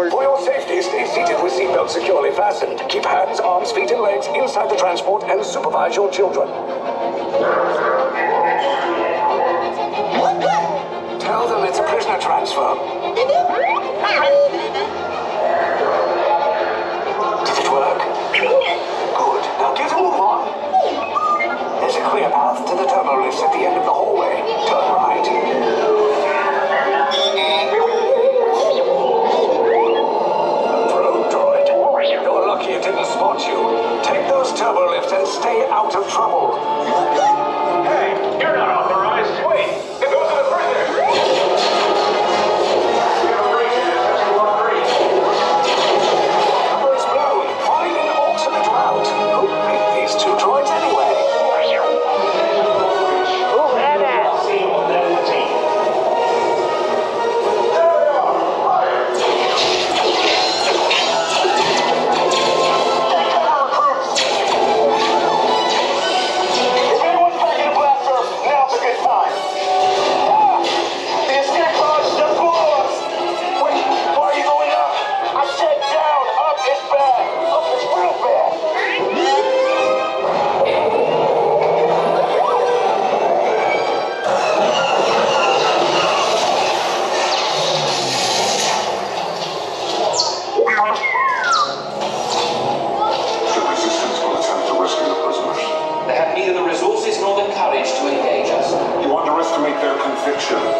transport. For your safety, stay seated with seatbelts securely fastened. Keep hands, arms, feet, and legs inside the transport and supervise your children. Tell them it's a prisoner transfer. Did it work? Good. Now get a move on. There's a clear path to the turbo lifts at the end of the hallway. Turn right. Road droid. You're lucky it didn't spot you. Take those turbo lifts and stay out of trouble. Hey, you're not authorized. Wait, it goes to the prisoner. Cover is blown. Find an alternate route. Who picked these two droids anyway?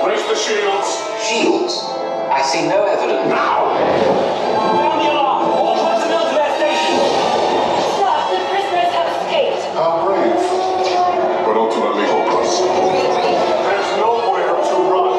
Raise the shields. Shields? I see no evidence. Now! Sound the alarm! All personnel to their stations! Stop! The prisoners have escaped! How brave, but ultimately hopeless. There's nowhere to run.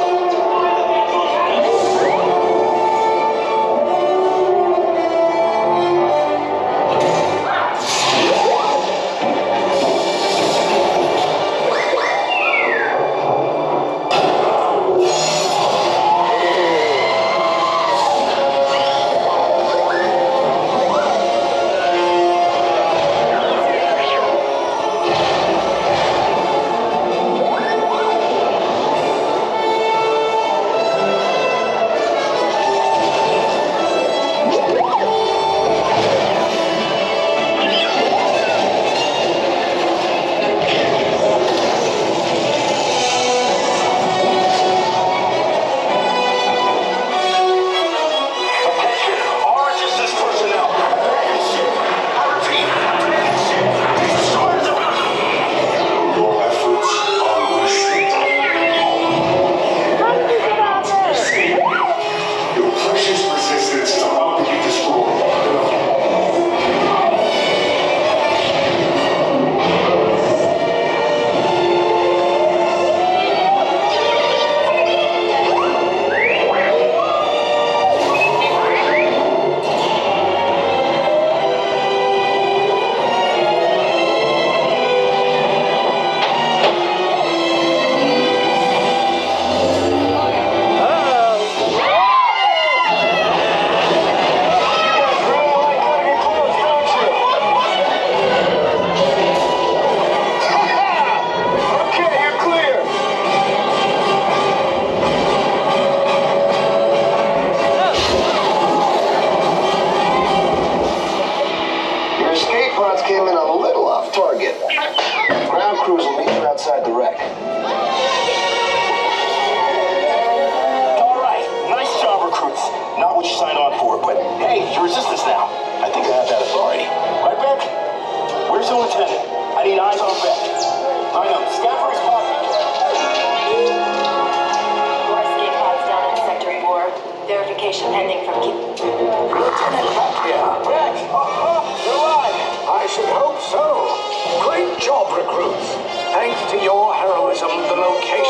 Came in a little off target. Ground crews will meet you outside the wreck. All right, nice job, recruits. Not what you signed on for, but hey, you're resistance now. I think I have that authority. Right, Beck? Where's the lieutenant? I need eyes on Beck. I know. Scout for his pocket. More escape pods down in Sector 4. Verification pending from Lieutenant Beck here. Beck! You're alive! I should hope so. Great job, recruits. Thanks to your heroism, the location